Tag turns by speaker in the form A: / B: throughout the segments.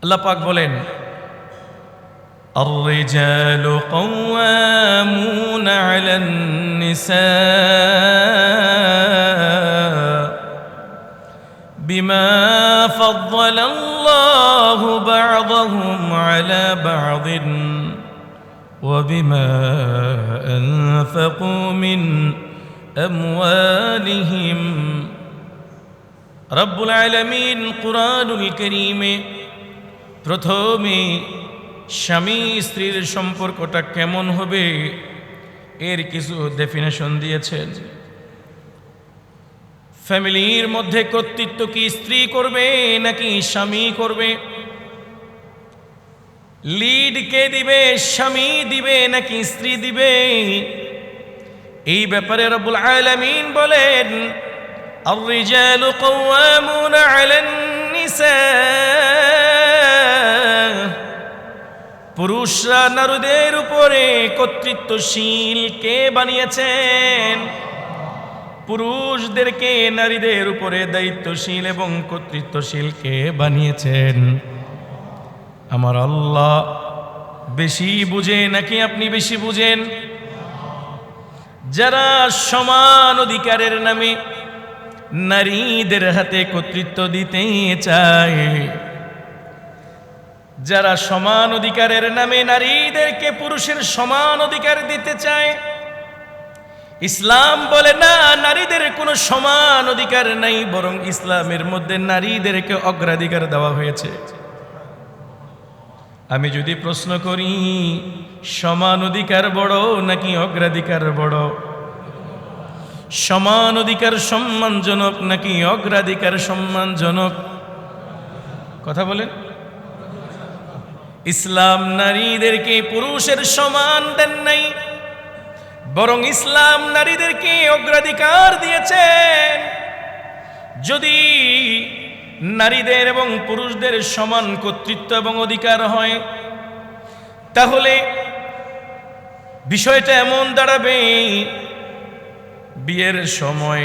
A: আল্লাহ পাক বলেন, الرجال قوامون على النساء بما فضل الله بعضهم على بعض وبما أنفقوا من أموالهم رب العالمين قرآن الكريم প্রথমে স্বামী স্ত্রীর সম্পর্কটা কেমন হবে এর কিছু ডেফিনেশন দিয়েছেন। ফ্যামিলির মধ্যে কর্তৃত্ব কি স্ত্রী করবে নাকি স্বামী করবে? লিড কে দিবে, স্বামী দিবে নাকি স্ত্রী দিবে? এই ব্যাপারে রব্বুল আলামিন বলেন, আর-রিজালু কাওয়ামুনা আলান নিসা, পুরুষরা নারীদের উপরে কর্তৃত্বশীল কে বানিয়েছেন? পুরুষদেরকে নারীদের উপরে দায়িত্বশীল এবং কর্তৃত্বশীল কে বানিয়েছেন? আমার আল্লাহ বেশি বুঝে নাকি আপনি বেশি বুঝেন? যারা সমান অধিকারের নামে নারীদের হাতে কর্তৃত্ব দিতে চায়, যারা সমান অধিকারের নামে নারীদেরকে পুরুষের সমান অধিকার দিতে চায়, ইসলাম বলে না নারীদের কোনো সমান অধিকার নাই, বরং ইসলামের মধ্যে নারীদেরকে অগ্রাধিকার দেওয়া হয়েছে। আমি যদি প্রশ্ন করি, সমান অধিকার বড় নাকি অগ্রাধিকার বড়? সমান অধিকার সম্মানজনক নাকি অগ্রাধিকার সম্মানজনক? কথা বলেন। ইসলাম নারীদেরকে পুরুষের সমান দেন নাই, বরং ইসলাম নারীদেরকে অগ্রাধিকার দিয়েছেন। যদি নারীদের এবং পুরুষদের সমান কর্তৃত্ব এবং অধিকার হয়, তাহলে বিষয়টা এমন দাঁড়াবে, বিয়ের সময়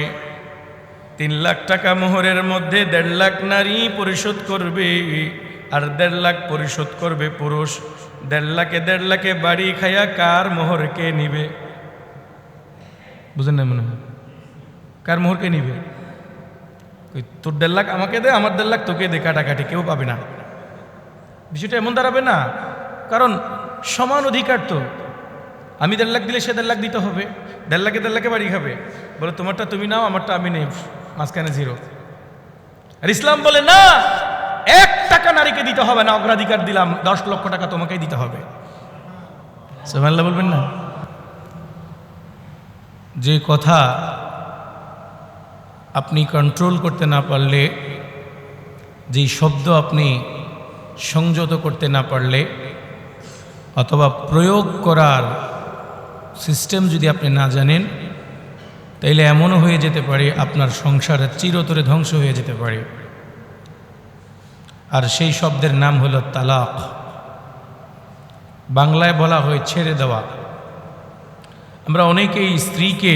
A: 3 লাখ টাকা মোহরের মধ্যে 1.5 লাখ নারী পরিশোধ করবে, আর 1.5 লাখ পরিশোধ করবে পুরুষ। 1.5 লাখে বাড়ি খায়া কার মোহর কে নিবে? বুঝেন না মনে হয়? কার মোহর কে নিবে? তোর 1.5 লাখ আমাকে দে, আমার 1.5 লাখ তোকে দে, কাটাকাটি কেউ পাবে না। বিষয়টা এমন দাঁড়াবে না, কারণ সমান অধিকার তো। আমি 1.5 লাখ দিলে সে 1.5 লাখ দিতে হবে। 1.5 লাখে বাড়ি খাবে, বলে তোমারটা তুমি নাও, আমারটা আমি নেই, মাঝখানে 0। আর ইসলাম বলে না, 1 টাকা নারীকে দিতে হবে না, অগ্রাধিকার দিলাম, 10 লক্ষ টাকা তোমাকেই দিতে হবে। সুবহানাল্লাহ বলবেন না? যে কথা আপনি কন্ট্রোল করতে না পারলে, যেই শব্দ আপনি সংযত করতে না পারলে, অথবা প্রয়োগ করার সিস্টেম যদি আপনি না জানেন, তাইলে এমনও হয়ে যেতে পারে আপনার সংসার চিরতরে ধ্বংস হয়ে যেতে পারে। আর সেই শব্দের নাম হলো তালাক। বাংলায় বলা হয় ছেড়ে দেওয়া। আমরা অনেকেই স্ত্রীকে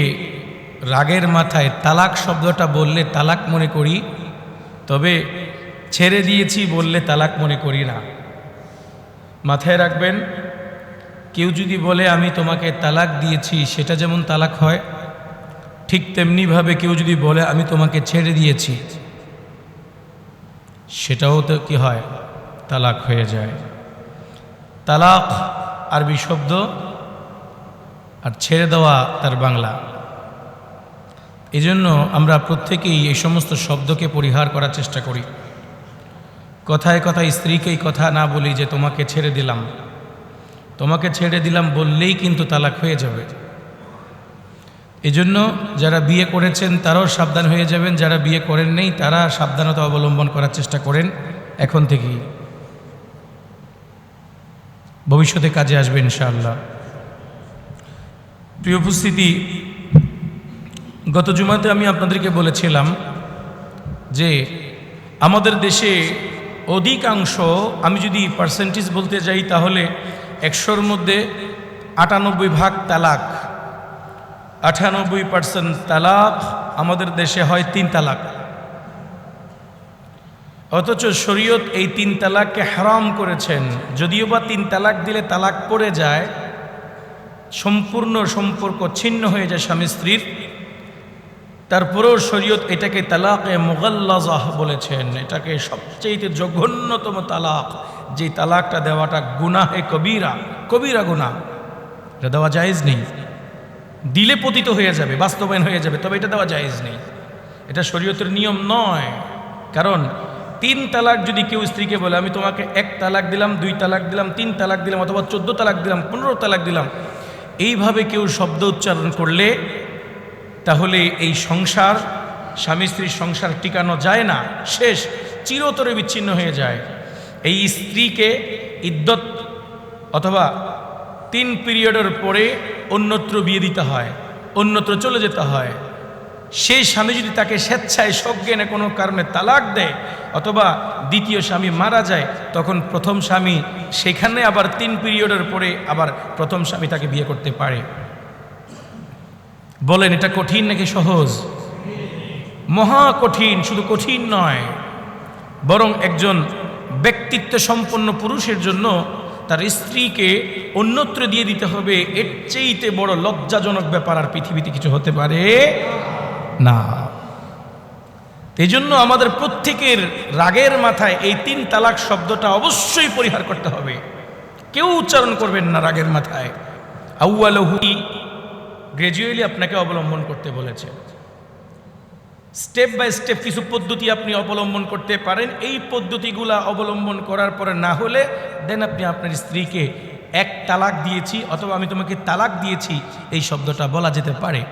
A: রাগের মাথায় তালাক শব্দটা বললে তালাক মনে করি, তবে ছেড়ে দিয়েছি বললে তালাক মনে করি না। মাথায় রাখবেন, কেউ যদি বলে আমি তোমাকে তালাক দিয়েছি, সেটা যেমন তালাক হয়, ঠিক তেমনিভাবে কেউ যদি বলে আমি তোমাকে ছেড়ে দিয়েছি, সেটাও তো কি হয়? তালাক হয়ে যায়। তালাক আরবি শব্দ, আর ছেড়ে দেওয়া তার বাংলা। এজন্য আমরা প্রত্যেকেই এই সমস্ত শব্দকে পরিহার করার চেষ্টা করি। কথায় কথায় স্ত্রীকে এই কথা না বলি যে তোমাকে ছেড়ে দিলাম। তোমাকে ছেড়ে দিলাম বললেই কিন্তু তালাক হয়ে যাবে। এজন্য যারা বিয়ে করেছেন তারাও সাবধান হয়ে যাবেন, যারা বিয়ে করেন নাই তারা সাবধানতা অবলম্বন করার চেষ্টা করেন এখন থেকেই, ভবিষ্যতে কাজে আসবে ইনশাআল্লাহ। প্রিয় উপস্থিতি, গত জুমাতে আমি আপনাদেরকে বলেছিলাম যে আমাদের দেশে অধিকাংশ, আমি যদি পার্সেন্টেজ বলতে যাই তাহলে 100-র মধ্যে 98% তালাক, 98% তালাক আমাদের দেশে হয় 3 তালাক। অথচ শরীয়ত এই 3 তালাককে হারাম করেছেন। যদিও বা 3 তালাক দিলে তালাক পড়ে যায়, সম্পূর্ণ সম্পর্ক ছিন্ন হয়ে যায় স্বামী স্ত্রীর, তারপরেও শরীয়ত এটাকে তালাকে মুগাল্লাজাহ বলেছেন। এটাকে সবচেয়ে জঘন্যতম তালাক, যে তালাকটা দেওয়াটা গুনাহে কবিরা, কবিরা গুনাহ, এটা দেওয়া জায়েজ নেই। দিলে পতিত হয়ে যাবে, বাস্তবায়ন হয়ে যাবে, তবে এটা দেওয়া জায়েজ নেই। এটা শরীয়তের নিয়ম নয়। কারণ 3 তালাক যদি কেউ স্ত্রীকে বলে আমি তোমাকে 1 তালাক দিলাম, 2 তালাক দিলাম, 3 তালাক দিলাম, অথবা 14 তালাক দিলাম, 15 তালাক দিলাম, এইভাবে কেউ শব্দ উচ্চারণ করলে তাহলে এই সংসার, স্বামী স্ত্রীর সংসার টিকানো যায় না, শেষ, চিরতরে বিচ্ছিন্ন হয়ে যায়। এই স্ত্রীকে ইদ্যত অথবা 3 পিরিয়ডের পরে অন্যত্র বিয়ে দিতে হয়, অন্যত্র চলে যেতে হয়। সেই স্বামী যদি তাকে স্বেচ্ছায় সজ্ঞানে কোনো কারণে তালাক দেয় অথবা দ্বিতীয় স্বামী মারা যায়, তখন প্রথম স্বামী সেখানে আবার 3 পিরিয়ডের পরে আবার প্রথম স্বামী তাকে বিয়ে করতে পারে। বলেন এটা কঠিন নাকি সহজ? মহা কঠিন। শুধু কঠিন নয়, বরং একজন ব্যক্তিত্ব সম্পন্ন পুরুষের জন্য তার স্ত্রীকে অন্যত্র দিয়ে দিতে হবে, এর চেয়েতে বড় লজ্জাজনক ব্যাপার আর পৃথিবীতে কিছু হতে পারে না। এই জন্য আমাদের প্রত্যেকের রাগের মাথায় এই 3 তালাক শব্দটা অবশ্যই পরিহার করতে হবে। কেউ উচ্চারণ করবেন না রাগের মাথায়। আউয়ালহু গ্রাজুয়ালি আপনাকে অবলম্বন করতে বলেছে। স্টেপ বাই স্টেপ কিছু পদ্ধতি আপনি অবলম্বন করতে পারেন। এই পদ্ধতিগুলা অবলম্বন করার পরে না হলে দেন আপনি আপনার স্ত্রীকে 1 তালাক দিয়েছি অথবা আমি তোমাকে তালাক দিয়েছি এই শব্দটা বলা যেতে পারে।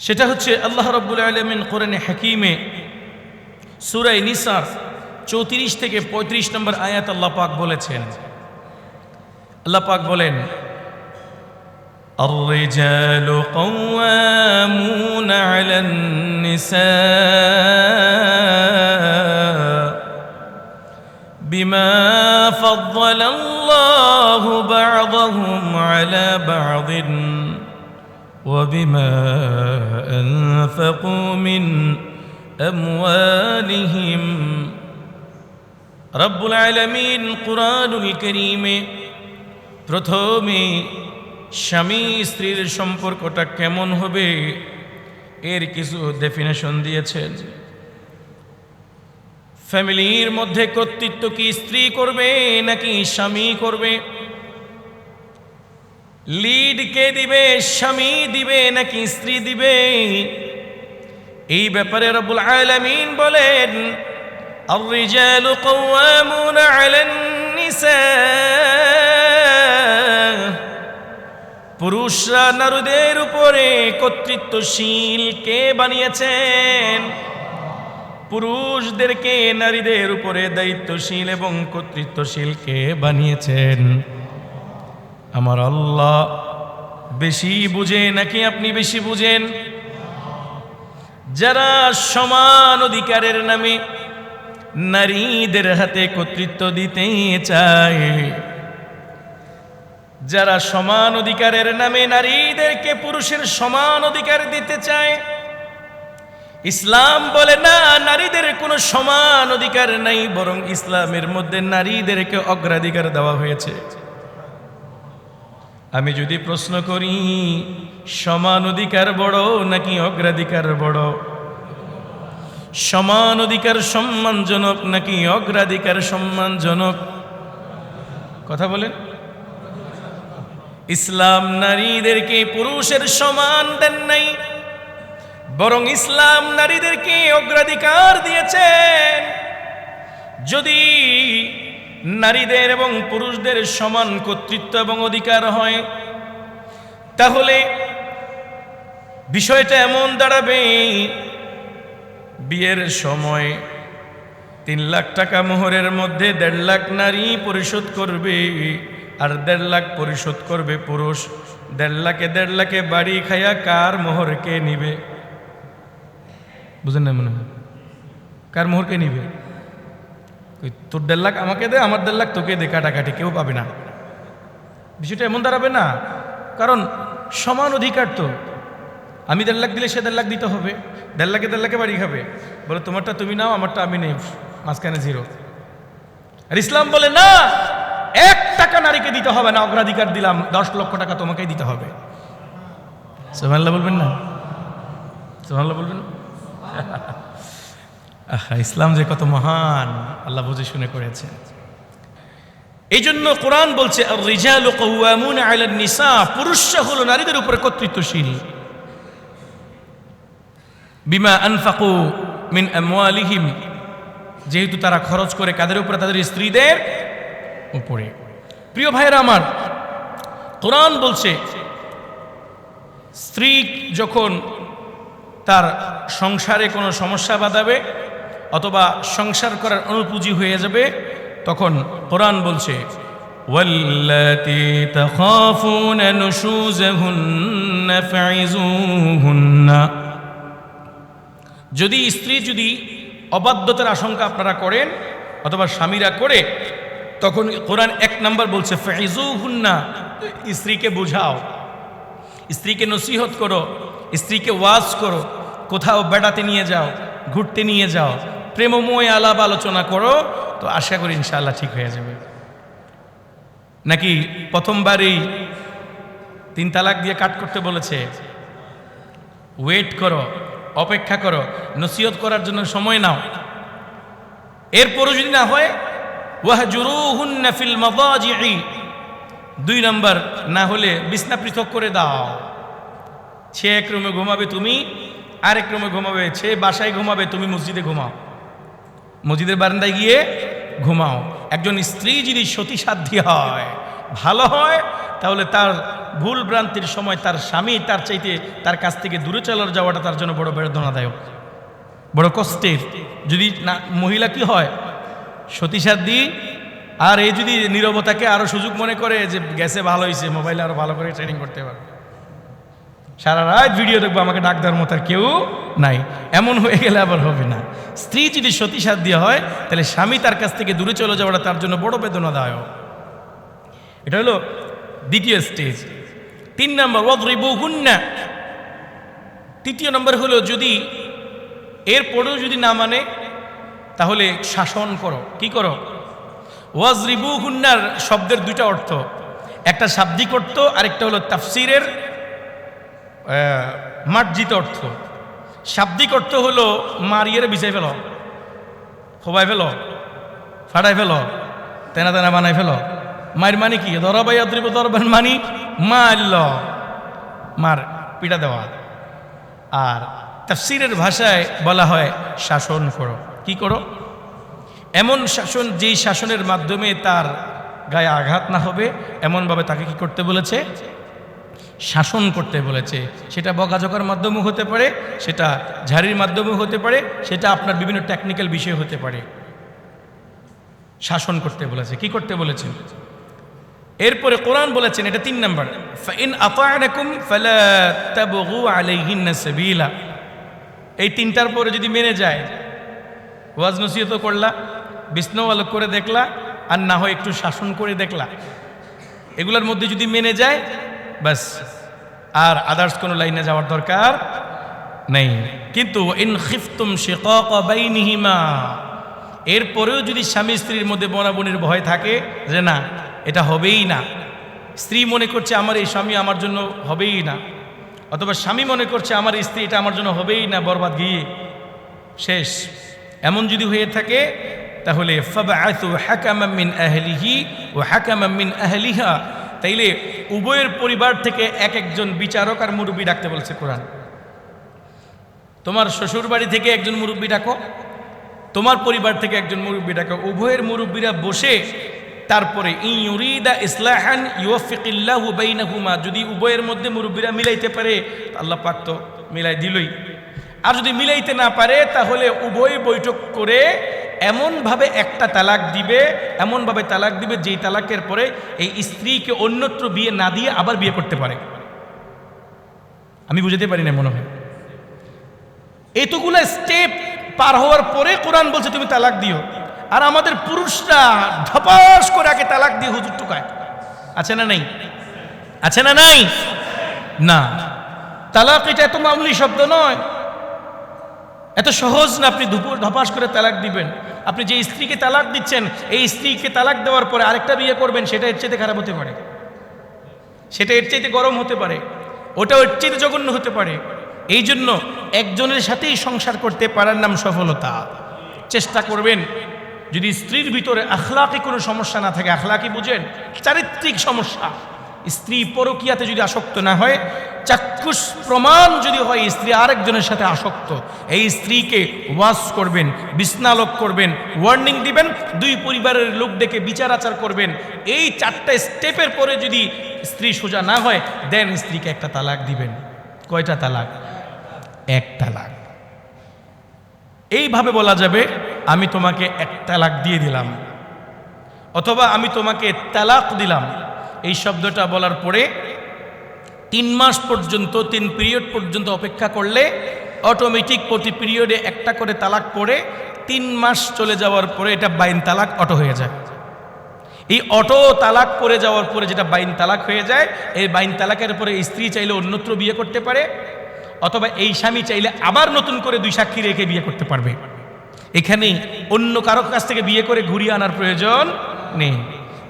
A: সেটা হচ্ছে আল্লাহ রাব্বুল আলামিন কোরআনে হাকিমে সূরা নিসা 34 থেকে 35 নম্বর আয়াত আল্লাহ পাক বলেছেন। আল্লাহ পাক বলেন, الرجال قوامون على النساء بما فضل الله بعضهم على بعض وبما أنفقوا من أموالهم। رب العالمين قرآن الكريم প্রথমে স্বামী স্ত্রীর সম্পর্কটা কেমন হবে এর কিছু ডেফিনেশন দিয়েছেন। ফ্যামিলির মধ্যে কর্তৃত্ব কি স্ত্রী করবে নাকি স্বামী করবে? লিড কে দিবে, স্বামী দিবে নাকি স্ত্রী দিবে? এই ব্যাপারে রব্বুল আলামিন বলেন, আর-রিজালু কাওয়ামুনা আলান নিসা, পুরুষরা নারীদের উপরে কর্তৃত্বশীল কে বানিয়েছেন? পুরুষদেরকে নারীদের উপরে দায়িত্বশীল এবং কর্তৃত্বশীল কে বানিয়েছেন? আমার আল্লাহ বেশি বুঝে নাকি আপনি বেশি বুঝেন? যারা সমান অধিকারের নামে নারীদের হাতে কর্তৃত্ব দিতে চায়, যারা সমান অধিকারের নামে নারীদেরকে পুরুষের সমান অধিকার দিতে চায়, ইসলাম বলে না নারীদের কোনো সমান অধিকার নাই, বরং ইসলামের মধ্যে নারীদেরকে অগ্রাধিকার দেওয়া হয়েছে। আমি যদি প্রশ্ন করি সমান অধিকার বড় নাকি অগ্রাধিকার বড়? সমান অধিকার সম্মানজনক নাকি অগ্রাধিকার সম্মানজনক? কথা বলেন। ইসলাম নারীদেরকে পুরুষের সমান দেন নাই, বরং ইসলাম নারীদেরকে অগ্রাধিকার দিয়েছেন। যদি নারীদের এবং পুরুষদের সমান কর্তৃত্ব এবং অধিকার হয়, তাহলে বিষয়টা এমন দাঁড়াবে, বিয়ের সময় 3 লাখ টাকা মোহরের মধ্যে 1.5 লাখ নারী পরিশোধ করবে, আর 1.5 লাখ পরিশোধ করবে পুরুষ। 1.5 লাখে বাড়ি খায়া কার মোহর কে নিবে? বুঝেন না মনে হয়? কার মোহর কে নিবে? তোর 1.5 লাখ আমাকে দে, আমার 1.5 লাখ তোকে দে, কাটাকাটি, কেউ পাবে না। বিষয়টা এমন দাঁড়াবে না, কারণ সমান অধিকার তো। আমি 1.5 লাখ দিলে সে 1.5 লাখ দিতে হবে, দেড় লাখে বাড়ি খাবে, বলে তোমারটা তুমি নাও, আমারটা আমি নেই, মাঝখানে জিরো। আর ইসলাম বলে না, 1 টাকা নারীকে দিতে হবে না, অগ্রাধিকার দিলাম, 10 লক্ষ টাকা তোমাকেই দিতে হবে। সুবহানাল্লাহ বলবেন না? সুবহানাল্লাহ বলবেন না? ইসলাম যে কত মহান, আল্লাহ বুঝে শুনে করেছেন। এই জন্য কোরআন বলছে আর-রিজালু কাওয়ামুনা আলান নিসা, পুরুষরা হলো নারীদের উপরে কর্তৃত্বশীল। বিমা আনফাকু মিন আমওয়ালিহিম, যেহেতু তারা খরচ করে কাদের উপরে? তাদের স্ত্রীদের উপরে। প্রিয় ভাইরা আমার, কোরআন বলছে স্ত্রী যখন তার সংসারে কোনো সমস্যা বাঁধাবে অথবা সংসার করার অনুপযোগী হয়ে যাবে, তখন কোরআন বলছে ওয়াল্লাতী তাখাফুনা নুশুযাহুন্না ফাইযুহুন্না, যদি স্ত্রী যদি অবাধ্যতার আশঙ্কা আপনারা করেন অথবা স্বামীরা করে, তখন কোরআন 1 নাম্বার বলছে ফাইযুহুন্না, স্ত্রীকে বোঝাও, স্ত্রীকে নসিহত করো, স্ত্রীকে ওয়াজ করো, কোথাও বেড়াতে নিয়ে যাও, ঘুরতে নিয়ে যাও, প্রেমময় আলাপ আলোচনা করো, তো আশা করি ইনশাআল্লাহ ঠিক হয়ে যাবে। নাকি প্রথমবারই 3 তালাক দিয়ে কাট করতে বলেছে? ওয়েট করো, অপেক্ষা করো, নসিহত করার জন্য সময় নাও। এরপরও যদি না হয় ওয়াহজুরুহুন্না ফিল মাদাজি'i, 2 নাম্বার না হলে বিছনা পৃথক করে দাও। সে এক রুমে ঘুমাবে, তুমি আরেক রুমে ঘুমাবে, সে বাসায় ঘুমাবে, তুমি মসজিদে ঘুমাও, মসজিদের বারান্দায় গিয়ে ঘুমাও। একজন স্ত্রী যদি সতীসাধ্যী হয়, ভালো হয়, তাহলে তার ভুল ভ্রান্তির সময় তার স্বামী তার চাইতে তার কাছ থেকে দূরে চলে যাওয়াটা তার জন্য বড় বেদনাদায়ক, বড় কষ্টের। যদি না মহিলা কি হয় সতীসাধ্যী, আর এই যদি নীরবতাকে আরো সুযোগ মনে করে যে গেছে ভালো হয়েছে, মোবাইলে আরো ভালো করে ট্রেনিং করতে পারে, সারা রাত ভিডিও দেখবো, আমাকে ডাক দেওয়ার মতো আর কেউ নাই, এমন হয়ে গেলে আবার হবে না। স্ত্রী যদি সতীসাধ্যী হয়, তাহলে স্বামী তার কাছ থেকে দূরে চলে যাওয়াটা তার জন্য বড় বেদনাদায়ক। এটা হলো দ্বিতীয় স্টেজ। 3 নম্বর ওয়াদরিবুহুন্না, 3য় নম্বর হলো যদি এরপরেও যদি না মানে, তাহলে শাসন করো। কি করো? ওয়াজরিবুহুন্নার শব্দের 2টা অর্থ, একটা শাব্দিক অর্থ, আরেকটা হলো তাফসিরের মার্জিত অর্থ। শাব্দিক অর্থ হলো মারিয়ে বিছাই ফেলো, খোবাই ফেলো, ফাটাই ফেলো, তেনা তেনা বানাই ফেলো। মায়ের মানে কি? দরবাই আদ্রিব দরবার মানি মারল, মার পিটা দেওয়া। আর তাফসিরের ভাষায় বলা হয় শাসন করো। কি করো? এমন শাসন, যেই শাসনের মাধ্যমে তার গায়ে আঘাত না হবে, এমনভাবে তাকে কি করতে বলেছে? শাসন করতে বলেছে। সেটা বকাঝকার মাধ্যমেও হতে পারে, সেটা ঝাড়ির মাধ্যমেও হতে পারে, সেটা আপনার বিভিন্ন টেকনিক্যাল বিষয় হতে পারে। শাসন করতে বলেছে। কি করতে বলেছেন? এরপরে কোরআন বলেছেন, এটা 3 নাম্বার, ফাইন আতা'নাকুম ফালা তাবগু আলাইহিন্না সাবিলা। এই 3টার পরে যদি মেনে যায়, ওয়াজ নসিহত করলা, বিষ্ণু আলোক করে দেখলা, আর না হয় একটু শাসন করে দেখলা, এগুলোর মধ্যে যদি মেনে যায়, বাস আর আদার্স কোনো লাইনে যাওয়ার দরকার নেই। কিন্তু ইন খিফতুম শিকাকা বাইনিহিমা, এরপরেও যদি স্বামী স্ত্রীর মধ্যে বনাবনির ভয় থাকে যে না এটা হবেই না, স্ত্রী মনে করছে আমার এই স্বামী আমার জন্য হবেই না, অথবা স্বামী মনে করছে আমার স্ত্রী এটা আমার জন্য হবেই না, বরবাদ গিয়ে শেষ, এমন যদি হয়ে থাকে, তাহলে ফাবআথু হাকামান মিন আহলিহি ওয়া হাকামান মিন আহলিহা, তাইলে উভয়ের পরিবার থেকে একজন বিচারক আর মুরব্বী ডাকতে বলছে কোরআন। তোমার শ্বশুর বাড়ি থেকে একজন মুরব্বী ডাকো, তোমার পরিবার থেকে একজন মুরব্বী ডাকো, উভয়ের মুরব্বীরা বসে তারপরে ইউরিদা ইসলাহান ইউফিকিল্লাহু বাইনাহুমা, যদি উভয়ের মধ্যে মুরব্বীরা মিলাইতে পারে আল্লাহ পাক তো মিলাই দিলই, আর যদি মিলাইতে না পারে তাহলে উভয় বৈঠক করে এমনভাবে একটা তালাক দিবে, এমনভাবে তালাক দিবে যেই তালাকের পরে এই স্ত্রীকে অন্যত্র বিয়ে না দিয়ে আবার বিয়ে করতে পারে। আমি বুঝাতে পারি না মনে হয়। এতগুলো স্টেপ পার হওয়ার পরে কোরআন বলছে তুমি তালাক দিও, আর আমাদের পুরুষরা ধপাস করে আগে তালাক দিয়ে হুজুর টুকায়। আছে না নাই? আছে না নাই? না, তালাক এটা এত মামুলি শব্দ নয়। এত সহজ না আপনি ধপাস করে তালাক দিবেন। আপনি যে স্ত্রীকে তালাক দিচ্ছেন, এই স্ত্রীকে তালাক দেওয়ার পরে আরেকটা বিয়ে করবেন, সেটা এর চাইতে খারাপ হতে পারে, সেটা এর চাইতে গরম হতে পারে, ওটা এর চাইতে জঘন্য হতে পারে। এই জন্য একজনের সাথেই সংসার করতে পারার নাম সফলতা। চেষ্টা করবেন যদি স্ত্রীর ভিতরে আখলাকি কোনো সমস্যা না থাকে, আখলাকি বুঝেন, চারিত্রিক সমস্যা, স্ত্রী পরকীয়াতে যদি আসক্ত না হয়, চাক্ষুষ প্রমাণ যদি হয় স্ত্রী আরেকজনের সাথে আসক্ত, এই স্ত্রীকে ওয়াজ করবেন, বিছনালোক করবেন, ওয়ার্নিং দিবেন, দুই পরিবারের লোক ডেকে বিচার আচার করবেন। এই 4টা স্টেপের পরে যদি স্ত্রী সোজা না হয়, দেন স্ত্রীকে একটা তালাক দিবেন। কয়টা তালাক? 1 তালাক। এইভাবে বলা যাবে আমি তোমাকে 1 তালাক দিয়ে দিলাম, অথবা আমি তোমাকে তালাক দিলাম। এই শব্দটা বলার পরে 3 মাস পর্যন্ত, 3 পিরিয়ড পর্যন্ত অপেক্ষা করলে অটোমেটিক প্রতি পিরিয়ডে একটা করে তালাক পড়ে 3 মাস চলে যাওয়ার পরে এটা বাইন তালাক অটো হয়ে যায়। এই অটো তালাক পড়ে যাওয়ার পরে যেটা বাইন তালাক হয়ে যায়, এই বাইন তালাকের পরে স্ত্রী চাইলে অন্যত্র বিয়ে করতে পারে, অথবা এই স্বামী চাইলে আবার নতুন করে 2 সাক্ষী রেখে বিয়ে করতে পারবে। এখানে অন্য কারো কাছ থেকে বিয়ে করে ঘুরিয়ে আনার প্রয়োজন নেই।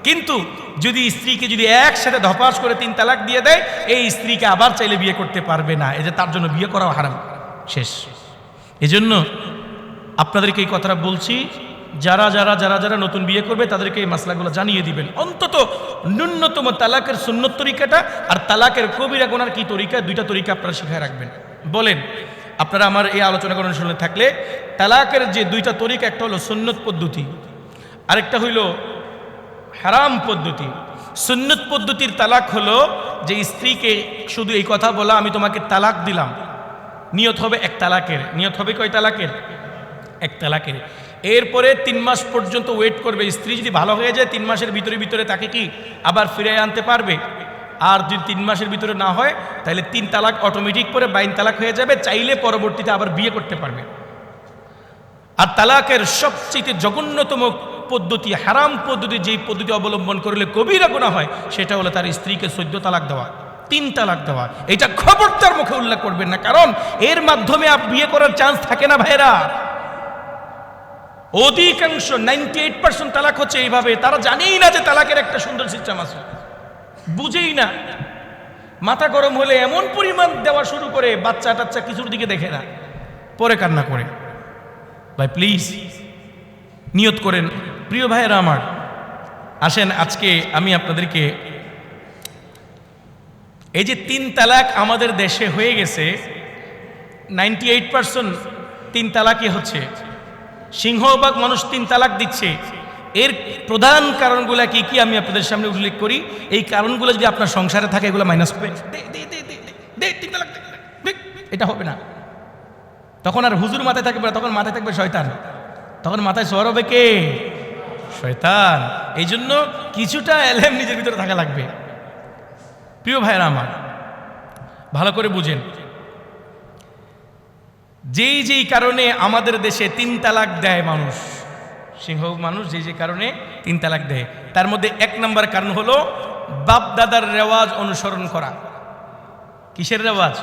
A: কিন্তু যদি স্ত্রীকে যদি একসাথে ধপাস করে 3 তালাক দিয়ে দেয়, এই স্ত্রীকে আবার চাইলে বিয়ে করতে পারবে না। এই যে তার জন্য বিয়ে করাও হারাম, শেষ। এজন্য আপনাদেরকে এই কথাটা বলছি, যারা যারা যারা যারা নতুন বিয়ে করবে তাদেরকে এই মাসলাগুলো জানিয়ে দিবেন। অন্তত ন্যূনতম তালাকের সুন্নত তরিকাটা আর তালাকের কবিরা গুনার কি তরিকা, 2টা তরিকা আপনারা শিখায় রাখবেন। বলেন, আপনারা আমার এই আলোচনা করার শুনে থাকলে, তালাকের যে 2টা তরিকা, একটা হলো সুন্নত পদ্ধতি, আরেকটা হইল হারাম পদ্ধতি। সুন্নত পদ্ধতির তালাক হলো যে স্ত্রীকে শুধু এই কথা বলা, আমি তোমাকে তালাক দিলাম, নিয়ত হবে 1 তালাকের। নিয়ত হবে কয় তালাকের? 1 তালাকের। এরপরে 3 মাস পর্যন্ত ওয়েট করবে। স্ত্রী যদি ভালো হয়ে যায় 3 মাসের ভিতরে ভিতরে তাকে কি আবার ফিরে আনতে পারবে। আর যদি 3 মাসের ভিতরে না হয়, তাহলে 3 তালাক অটোমেটিক করে বাইন তালাক হয়ে যাবে, চাইলে পরবর্তীতে আবার বিয়ে করতে পারবে। আর তালাকের সবচেয়ে জঘন্যতম পদ্ধতি, হারাম পদ্ধতি, যেই পদ্ধতি অবলম্বন করলে কবিরা গুনাহ হয়, সেটা হলো তার স্ত্রীকে 14 তালাক দেওয়া, 3 তালাক দেওয়া। এটা খবরদার মুখে উল্লেখ করবেন না, কারণ এর মাধ্যমে বিয়ে করার চান্স থাকে না ভাইরা। অধিকাংশ 98% তালাক হচ্ছে এইভাবে। তারা জানেই না যে তালাকের একটা সুন্দর সিস্টেম আছে, বুঝেই না। মাথা গরম হলে এমন পরিমাণ দেওয়া শুরু করে, বাচ্চা টাচ্চা কিছুর দিকে দেখে না, পরে কান্না করে। ভাই প্লিজ নিয়ত করেন। প্রিয় ভাইয়েরা আমার, আসেন আজকে আমি আপনাদেরকে এই যে 3 তালাক আমাদের দেশে হয়ে গেছে, 98% 3 তালাকই হচ্ছে, সিংহভাগ মানুষ 3 তালাক দিচ্ছে। এর প্রধান কারণগুলো কি কি আমি আপনাদের সামনে উল্লেখ করি। এই কারণগুলো যদি আপনার সংসারে থাকে, এগুলো মাইনাস করে এটা হবে না। তখন আর হুজুর মাথায় থাকবে না, তখন মাথায় থাকবে শয়তান, তখন মাথায় সওয়ার হবে কে? শয়তান। এই জন্য কিছুটা এলেম নিজের ভিতরে থাকা লাগবে। প্রিয় ভাইরা আমার, ভালো করে বুঝেন, যেই যেই কারণে আমাদের দেশে 3 তালাক দেয় মানুষ, সিংহভাগ মানুষ যে কারণে 3 তালাক দেয়, তার মধ্যে 1 নম্বর কারণ হলো বাপ দাদার রেওয়াজ অনুসরণ করা। কিসের রেওয়াজ?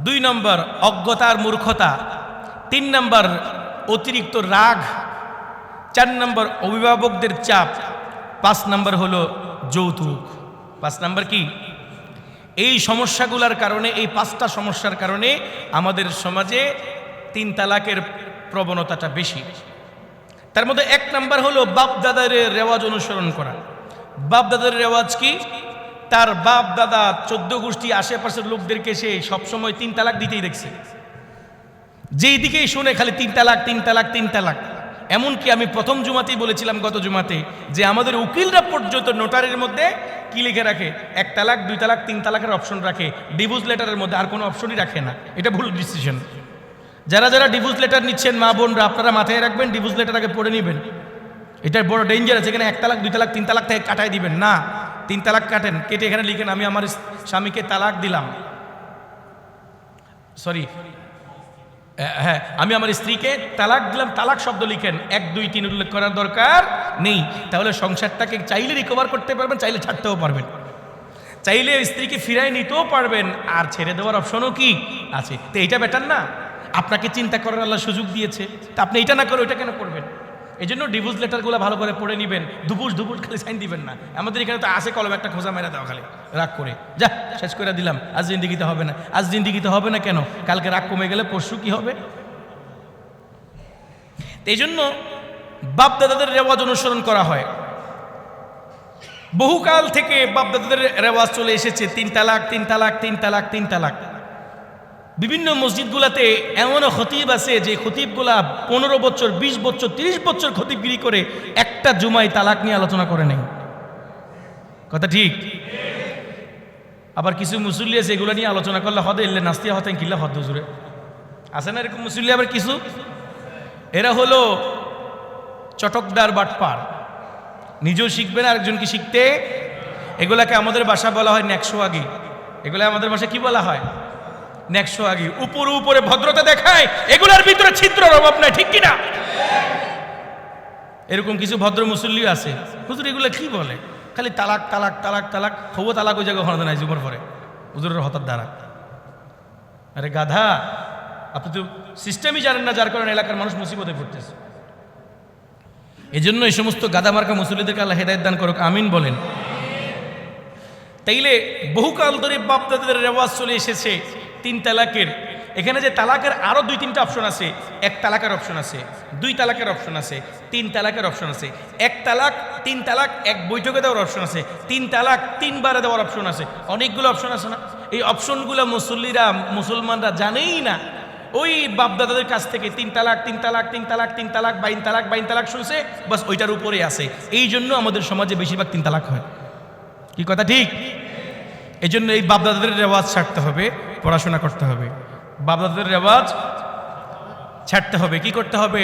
A: 2 নম্বর অজ্ঞতার মূর্খতা, 3 নম্বর অতিরিক্ত রাগ, 4 নম্বর অভিভাবকদের চাপ, 5 নম্বর হলো যৌতুক। 5 নম্বর কি? এই সমস্যাগুলোর কারণে, এই 5টা সমস্যার কারণে আমাদের সমাজে 3 তালাকের প্রবণতাটা বেশি। তার মধ্যে 1 নম্বর হলো বাপ দাদার রেওয়াজ অনুসরণ করা। বাপ দাদার রেওয়াজ কি? তার বাপ দাদা 14 গোষ্ঠী আশেপাশের লোকদেরকে সে সবসময় 3 তালাক দিতেই দেখছে। যেই দিকেই শুনে খালি 3 তালাক 3 তালাক 3 তালাক। এমনকি আমি প্রথম জুমাতেই বলেছিলাম, গত জুমাতে, যে আমাদের উকিলরা পর্যন্ত নোটারের মধ্যে কি লিখে রাখে? 1 তালাক 2 তালাক 3 তালাকের অপশন রাখে, ডিভোর্স লেটারের মধ্যে আর কোনো অপশনই রাখে না। এটা ভুল ডিসিশন। যারা যারা ডিভোর্স লেটার নিচ্ছেন মা বোনরা, আপনারা মাথায় রাখবেন, ডিভোর্স লেটার আগে পড়ে নেবেন। এটা বড় ডেঞ্জারাস। এখানে 1 তালাক 2 তালাক 3 তালাক থেকে কাটাই দিবেন না। 3 তালাক কাটেন, কেটে এখানে লিখেন আমি আমার স্বামীকে তালাক দিলাম, সরি হ্যাঁ আমি আমার স্ত্রীকে তালাক দিলাম। তালাক শব্দ লিখেন, 1 2 3 উল্লেখ করার দরকার নেই। তাহলে সংসারটাকে চাইলে রিকভার করতে পারবেন, চাইলে ছাড়তেও পারবেন, চাইলে স্ত্রীকে ফিরাই নিতেও পারবেন, আর ছেড়ে দেওয়ার অপশনও কি আছে। তো এইটা বেটার না? আপনাকে চিন্তা করার আল্লাহ সুযোগ দিয়েছে, তা আপনি এটা না করে ওইটা কেন করবেন? এই জন্য ডিভোর্স লেটারগুলো ভালো করে পড়ে নেবেন, দুপুর খালি সাইন দিবেন না। আমাদের এখানে তো আসে কলম একটা খোঁজা মেরা দেওয়া, খালি রাগ করে যা শেষ করে দিলাম, আজ জিন্দিগিতে হবে না। আজ জিন্দিগিতে হবে না কেন? কালকে রাগ কমে গেলে পরশু কি হবে? এই জন্য বাপদাদাদের রেওয়াজ অনুসরণ করা হয়। বহুকাল থেকে বাপদাদাদের রেওয়াজ চলে এসেছে 3 তালাক 3 তালাক 3 তালাক 3 তালাক। বিভিন্ন মসজিদগুলাতে এমনও খতিব আছে যে খতিবগুলা 15 বছর 20 বছর 30 বছর খতিবগিরি করে একটা জুমায় তালাক নিয়ে আলোচনা করে নেই। কথা ঠিক? আবার কিছু মুসল্লি আছে এগুলো নিয়ে আলোচনা করলে হদে এলে নাস্তিয়া হতেন কিল্লা হদ হুজুরে আছে না এরকম মুসল্লি। আবার কিছু এরা হলো চটকদার বাটপার, নিজেও শিখবে না আরেকজনকে শিখতে। এগুলাকে আমাদের ভাষা বলা হয় নেকশোয়াগি। এগুলা আমাদের ভাষায় কি বলা হয়? নেকশোয়াগি। উপরে উপরে ভদ্রতা দেখায়, এগুলার ভিতরে ছিদ্রের অভাব নাই, ঠিক কিনা? এরকম কিছু ভদ্র মুসল্লি আছে, হুজুর এগুলো কি বলে? খালি তালাক তালাক তালাক তালাক, হবো তালাক ওই জায়গায় হনা নাই জুমার পরে হুজুরের হঠাৎ দ্বারা। আরে গাধা, আপনি তো সিস্টেমই জানেন না, যার কারণে এলাকার মানুষ মুসিবতে পড়তেছে। এই জন্য এই সমস্ত গাদা মার্কা মুসল্লিদেরকে আল্লাহ হেদায়েত দান করুক, আমিন বলেন। তাইলে বহুকাল ধরে বাপদাদাদের রেওয়াজ চলে এসেছে 3 তালাকের। এখানে যে তালাকের আরো 2-3টা অপশন আছে। 1 তালাকের অপশন আছে, 2 তালাকের অপশন আছে, 3 তালাকের অপশন আছে। 1 তালাক 3 তালাক 1 বৈঠকে দেওয়ার অপশন আছে, 3 তালাক 3 বারে দেওয়ার অপশন আছে। অনেকগুলো অপশন আছে না? এই অপশনগুলো মুসল্লিরা মুসলমানরা জানেই না। ওই বাপদাদাদের কাছ থেকে 3 তালাক 3 তালাক 3 তালাক 3 তালাক 22 তালাক শুনছে, বাস ওইটার উপরে আছে। এই জন্য আমাদের সমাজে বেশিরভাগ 3 তালাক হয়। কি কথা ঠিক? এই জন্য এই বাপদাদাদের রেওয়াজ ছাড়তে হবে, পড়াশোনা করতে হবে। বাপদাদাদের রেওয়াজ ছাড়তে হবে, কি করতে হবে?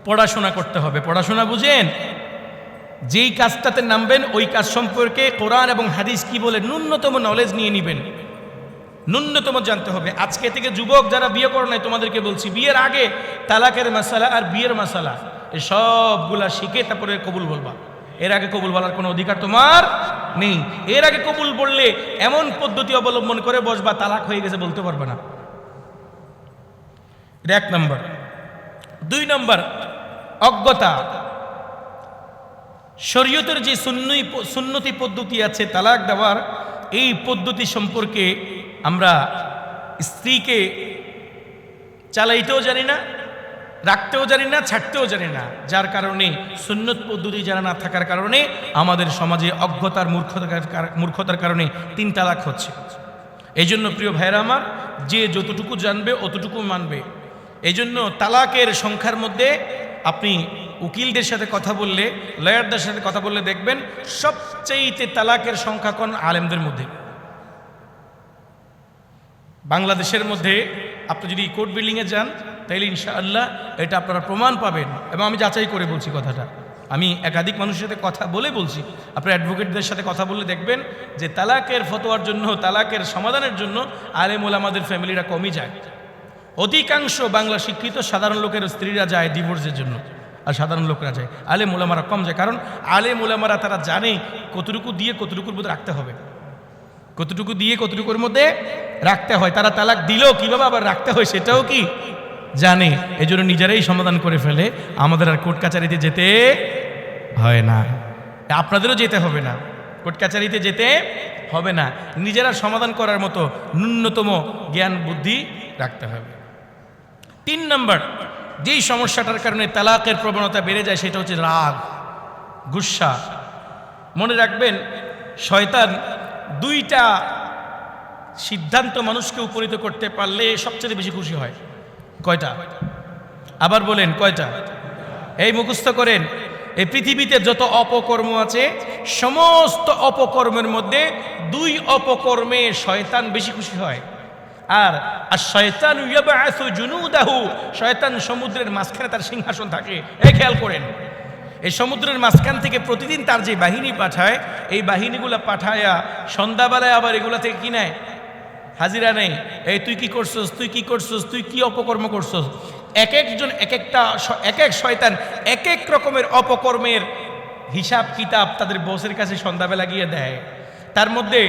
A: পড়াশোনা করতে হবে। পড়াশোনা বুঝেন? যেই কাজটাতে নামবেন ওই কাজ সম্পর্কে কোরআন এবং হাদিস কি বলে ন্যূনতম নলেজ নিয়ে নেবেন, ন্যূনতম জানতে হবে। আজকে থেকে যুবক যারা বিয়ে করে নাই তোমাদেরকে বলছি, বিয়ের আগে তালাকের মাসালা আর বিয়ের মাসালা এই সবগুলা শিখে তারপরে কবুল বলবা। এর আগে কবুল বলার কোনো অধিকার তোমার নেই। এর আগে কবুল বললে এমন পদ্ধতি অবলম্বন করে বসবা, তালাক হয়ে গেছে বলতে পারবে না। 1 নম্বর। 2 নম্বর, অজ্ঞতা। শরীয়তের যে সুন্নতি পদ্ধতি আছে তালাক দেওয়ার, এই পদ্ধতি সম্পর্কে আমরা স্ত্রীকে চালাইতেও জানি না, রাখতেও জানি না, ছাড়তেও জানি না। যার কারণে সুন্নত পদ্ধতি জানা না থাকার কারণে আমাদের সমাজে অজ্ঞতার মূর্খতার কারণে 3 তালাক হচ্ছে। এই জন্য প্রিয় ভাইরা আমার, যে যতটুকু জানবে অতটুকু মানবে। এই জন্য তালাকের সংখ্যার মধ্যে আপনি উকিলদের সাথে কথা বললে, লয়ারদের সাথে কথা বললে দেখবেন সবচেয়ে তালাকের সংখ্যা কোন আলেমদের মধ্যে। বাংলাদেশের মধ্যে আপনি যদি কোর্ট বিল্ডিংয়ে যান তাইলে ইনশাআল্লাহ এটা আপনারা প্রমাণ পাবেন, এবং আমি যাচাই করে বলছি কথাটা। আমি একাধিক মানুষের সাথে কথা বলছি। আপনার অ্যাডভোকেটদের সাথে কথা বললে দেখবেন যে তালাকের ফতোয়ার জন্য, তালাকের সমাধানের জন্য আলেম ওলামাদের ফ্যামিলিরা কমই যায়। অধিকাংশ বাংলা শিক্ষিত সাধারণ লোকের স্ত্রীরা যায় ডিভোর্সের জন্য, আর সাধারণ লোকরা যায়, আলেম ওলামারা কম যায়। কারণ আলেম ওলামারা তারা জানে কতটুকু দিয়ে কতটুকুর মধ্যে রাখতে হবে, কতটুকু দিয়ে কতটুকুর মধ্যে রাখতে হয়। তারা তালাক দিলেও কীভাবে আবার রাখতে হয় সেটাও কি জানে। এই জন্য নিজেরাই সমাধান করে ফেলে, আমাদের আর কোর্ট কাছারিতে যেতে হয় না। আপনাদেরও যেতে হবে না, কোর্ট কাছারিতে যেতে হবে না। নিজেরা সমাধান করার মতো ন্যূনতম জ্ঞান বুদ্ধি রাখতে হবে। 3 নম্বর, যেই সমস্যাটার কারণে তালাকের প্রবণতা বেড়ে যায় সেটা হচ্ছে রাগ, গুসা। মনে রাখবেন, শয়তান 2টা সিদ্ধান্ত মানুষকে উপনীত করতে পারলে সবচেয়ে বেশি খুশি হয়। কয়টা? আবার বলেন কয়টা? এই মুখস্থ করেন। এই পৃথিবীতে যত অপকর্ম আছে সমস্ত অপকর্মের মধ্যে 2 অপকর্মে শয়তান বেশি খুশি হয়। আর শয়তান ইয়াবআসু জুনুদাহু, শয়তান সমুদ্রের মাঝখানে তার সিংহাসন থাকে। এই খেয়াল করেন, এই সমুদ্রের মাঝখান থেকে প্রতিদিন তার যে বাহিনী পাঠায়, এই বাহিনীগুলো পাঠায়া সন্ধ্যাবেলায় আবার এগুলা থেকে কি নেয়? হাজিরা নেই। এই তুই কি করছস, তুই কি করছস, তুই কি অপকর্ম করছস। এক একজন এক এক শয়তান এক এক রকমের অপকর্মের হিসাব কিতাব তাদের বসের কাছে সন্ধ্যাবেলা গিয়ে দেয়। তার মধ্যে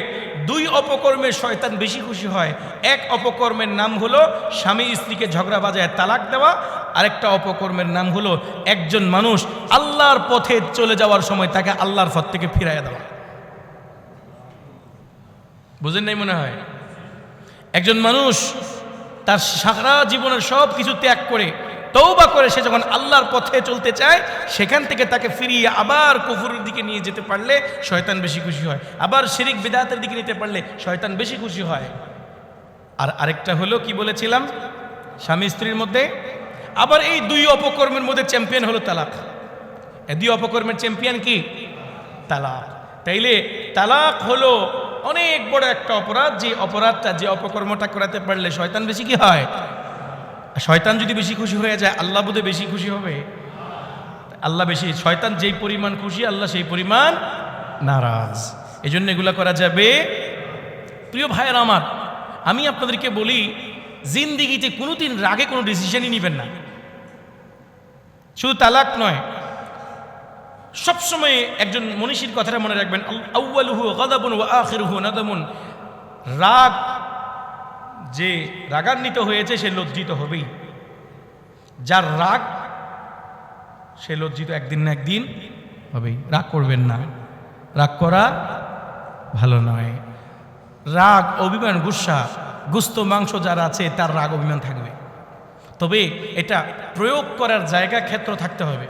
A: দুই অপকর্মে শয়তান বেশি খুশি হয়। এক অপকর্মের নাম হলো স্বামী স্ত্রীকে ঝগড়া বাজায় তালাক দেওয়া, আরেকটা অপকর্মের নাম হলো একজন মানুষ আল্লাহর পথে চলে যাওয়ার সময় তাকে আল্লাহর পথ থেকে ফিরাইয়া দেওয়া। বুঝেন নাই মনে হয়? একজন মানুষ তার সারা জীবনের সব কিছু ত্যাগ করে তওবা করে সে যখন আল্লাহর পথে চলতে চায়, সেখান থেকে তাকে ফিরিয়ে আবার কুফুরের দিকে নিয়ে যেতে পারলে শয়তান বেশি খুশি হয়, আবার শিরিক বিদআতের দিকে নিতে পারলে শয়তান বেশি খুশি হয়। আর আরেকটা হলো কি বলেছিলাম, স্বামী স্ত্রীর মধ্যে। আবার এই দুই অপকর্মের মধ্যে চ্যাম্পিয়ন হলো তালাক। এই দুই অপকর্মের চ্যাম্পিয়ন কি? তালাক। তাইলে তালাক হলো অনেক বড় একটা অপরাধ, যে অপরাধটা, যে অপকর্মটা করাতে পারলে শয়তান বেশি কি হয়? শয়তান যদি বেশি খুশি হয়ে যায়, আল্লাহ বোধে বেশি খুশি হবে? আল্লাহ বেশি, শয়তান যেই পরিমাণ খুশি আল্লাহ সেই পরিমাণ নারাজ। এই জন্য এগুলা করা যাবে। প্রিয় ভাইয়ের আমার, আমি আপনাদেরকে বলি, জিন্দিগিতে কোনোদিন রাগে কোনো ডিসিশনই নেবেন না। শুধু তালাক নয়, সবসময় একজন মনীষীর কথাটা মনে রাখবেন, আউয়ালুহু গাদাবুন ওয়া আখিরুহু নাদামুন। রাগ, যে রাগান্বিত হয়েছে সে লজ্জিত হবেই। যার রাগ সে লজ্জিত একদিন না একদিন হবেই। রাগ করবেন না, রাগ করা ভালো নয়। রাগ, অভিমান, গুসা, গুস্ত মাংস যারা আছে তার রাগ অভিমান থাকবে, তবে এটা প্রয়োগ করার জায়গা ক্ষেত্র থাকতে হবে।